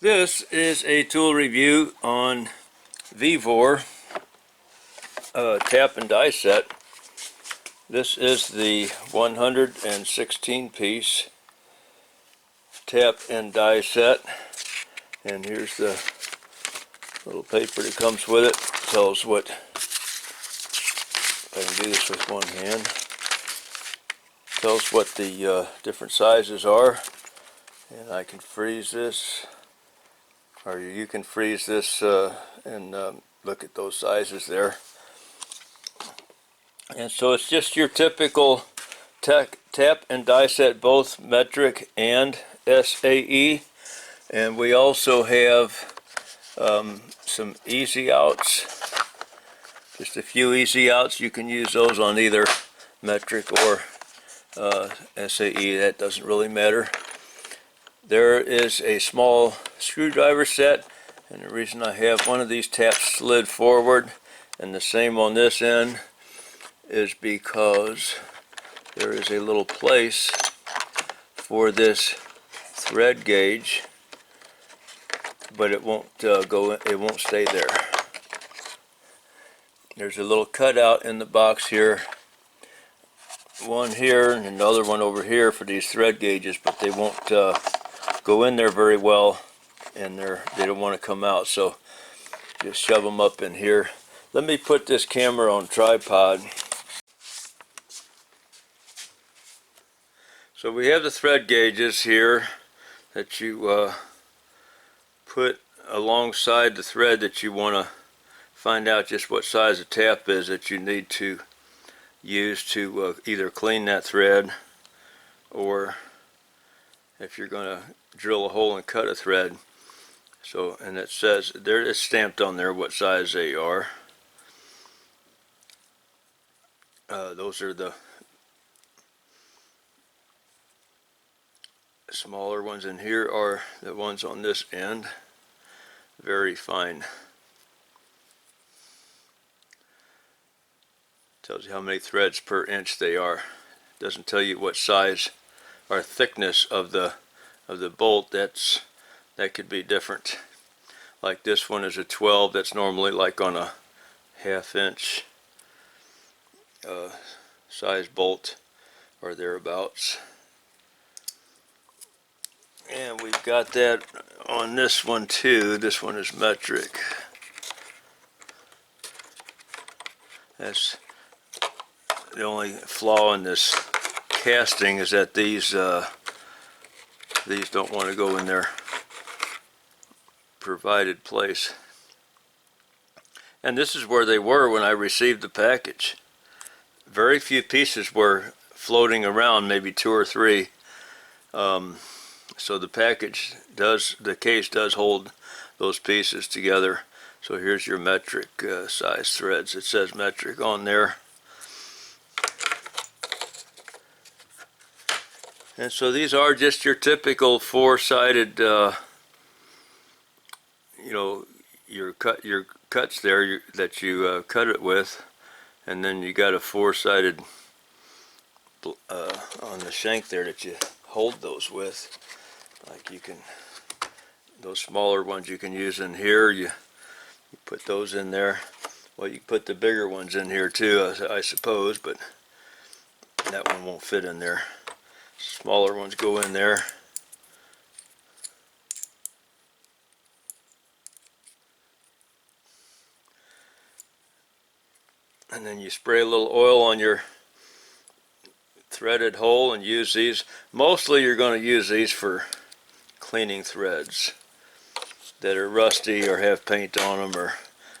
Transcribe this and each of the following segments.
This is a tool review on VEVOR tap and die set. This is the 116 piece tap and die set, and here's the little paper that comes with it. It tells what, if I can do this with one hand, tells what the different sizes are, and I can freeze this, or you can freeze this and look at those sizes there. And so it's just your typical tap and die set, both metric and SAE. And we also have some easy outs, just a few easy outs. You can use those on either metric or SAE, that doesn't really matter. There is a small screwdriver set, and the reason I have one of these taps slid forward and the same on this end is because there is a little place for this thread gauge, but it won't it won't stay there. There's a little cutout in the box here, one here and another one over here for these thread gauges, but they won't go in there very well, and they don't want to come out, so just shove them up in here. Let me put this camera on tripod. So we have the thread gauges here that you put alongside the thread that you want to find out just what size the tap is that you need to use to either clean that thread, or if you're going to drill a hole and cut a thread. So, and it says there, it's stamped on there what size they are. Those are the smaller ones, and here are the ones on this end, very fine. Tells you how many threads per inch they are. Doesn't tell you what size or thickness of the bolt. That could be different. Like this one is a 12. That's normally like on a 1/2 inch size bolt or thereabouts. And we've got that on this one too. This one is metric. That's the only flaw in this casting, is that these don't want to go in their provided place. And this is where they were when I received the package. Very few pieces were floating around, maybe 2 or 3. So the package does, the case does hold those pieces together. So here's your metric size threads. It says metric on there. And so these are just your typical 4-sided, your cuts there that you cut it with, and then you got a 4-sided on the shank there that you hold those with. Like you can, those smaller ones you can use in here. You put those in there. Well, you put the bigger ones in here too, I suppose, but that one won't fit in there. Smaller ones go in there. And then you spray a little oil on your threaded hole and use these. Mostly you're going to use these for cleaning threads that are rusty or have paint on them,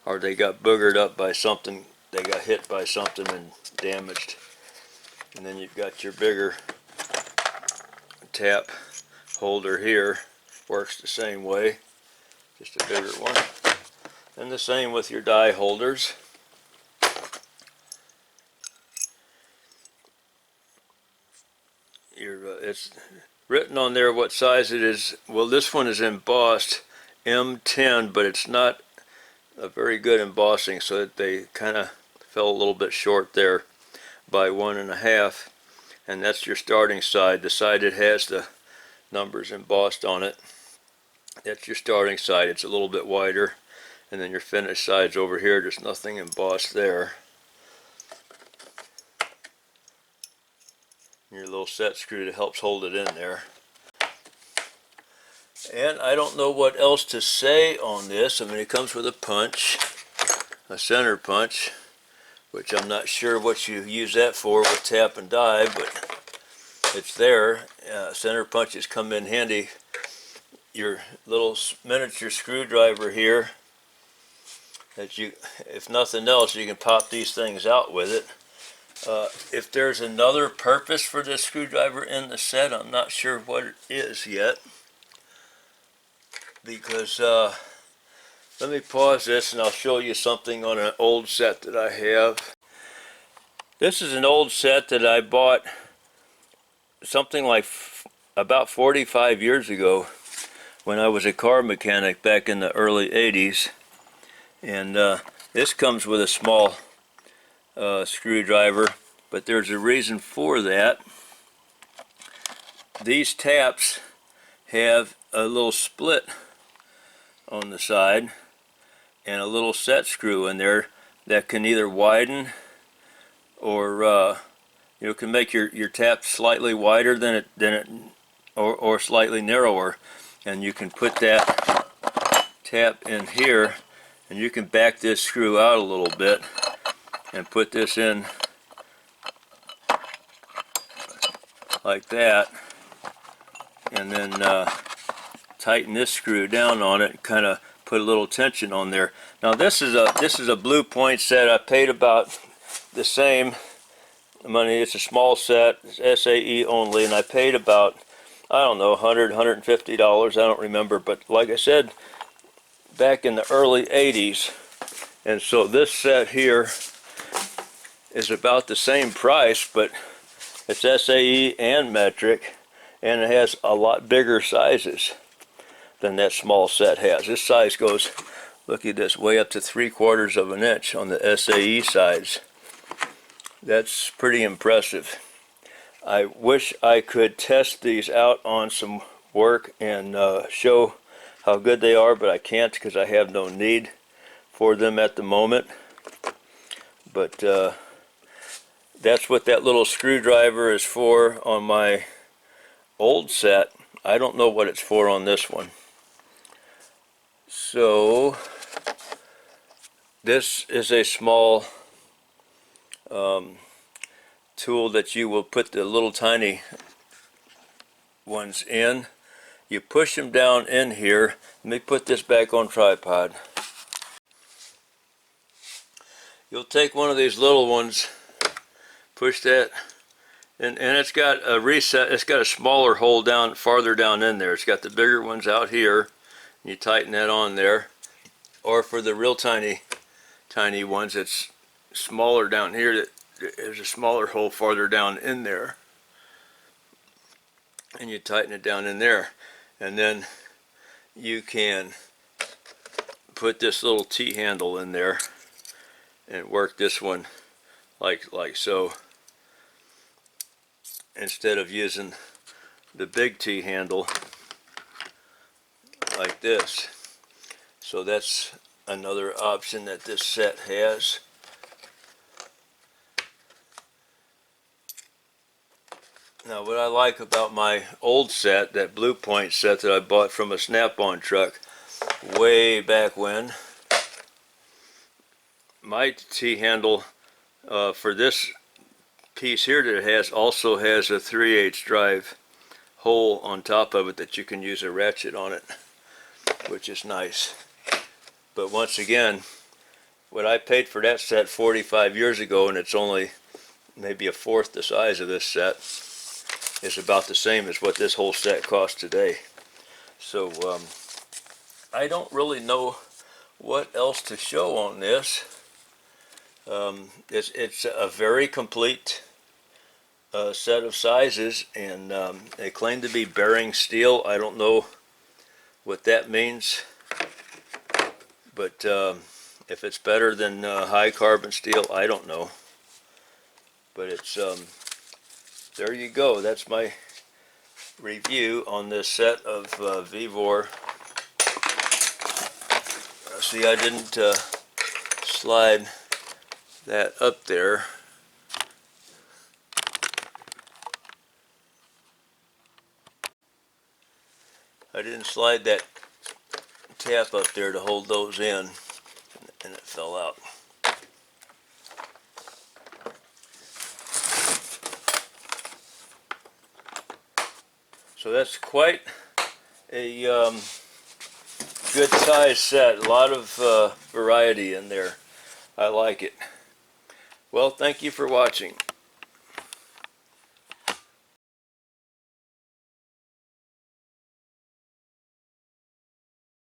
or they got boogered up by something, they got hit by something and damaged. And then you've got your bigger tap holder here, works the same way, just a bigger one. And the same with your die holders. It's written on there what size it is. Well, this one is embossed M10, but it's not a very good embossing, so that they kind of fell a little bit short there by 1.5. And that's your starting side, the side that has the numbers embossed on it. That's your starting side. It's a little bit wider. And then your finished side's over here. There's nothing embossed there. Your little set screw that helps hold it in there. And I don't know what else to say on this. I mean, it comes with a punch, a center punch, which I'm not sure what you use that for with tap and die, but it's there. Center punches come in handy. Your little miniature screwdriver here, that you, if nothing else, you can pop these things out with it. If there's another purpose for this screwdriver in the set, I'm not sure what it is yet. Because, let me pause this and I'll show you something on an old set that I have. This is an old set that I bought something like about 45 years ago when I was a car mechanic back in the early 80s. And this comes with a small screwdriver, but there's a reason for that. These taps have a little split on the side and a little set screw in there that can either widen or can make your tap slightly wider than it or slightly narrower, and you can put that tap in here and you can back this screw out a little bit and put this in like that, and then tighten this screw down on it and kind of put a little tension on there. Now this is a Blue Point set. I paid about the same money. It's a small set. It's SAE only, and I paid about, I don't know, $100, $150. I don't remember, but like I said, back in the early 80s. And so this set here is about the same price, but it's SAE and metric, and it has a lot bigger sizes than that small set has. This size goes, look at this, way up to 3/4 of an inch on the SAE sides. That's pretty impressive. I wish I could test these out on some work and show how good they are, but I can't because I have no need for them at the moment. But that's what that little screwdriver is for on my old set. I don't know what it's for on this one. So this is a small tool that you will put the little tiny ones in. You push them down in here. Let me put this back on tripod. You'll take one of these little ones, push that, and it's got a reset. It's got a smaller hole down, farther down in there. It's got the bigger ones out here. You tighten that on there. Or for the real tiny ones, it's smaller down here. There's a smaller hole farther down in there, and you tighten it down in there, and then you can put this little T-handle in there and work this one like so, instead of using the big T-handle like this. So that's another option that this set has. Now what I like about my old set, that Blue Point set that I bought from a Snap-on truck way back when, my T-handle for this piece here that it has also has a 3/8 drive hole on top of it that you can use a ratchet on it, which is nice. But once again, what I paid for that set 45 years ago, and it's only maybe a fourth the size of this set, is about the same as what this whole set costs today. So I don't really know what else to show on this. It's a very complete set of sizes, and they claim to be bearing steel. I don't know what that means, but if it's better than high carbon steel, I don't know. But it's there you go. That's my review on this set of VEVOR See, I didn't slide that up there. I didn't slide that tap up there to hold those in, and it fell out. So that's quite a good size set. A lot of variety in there. I like it. Well, thank you for watching.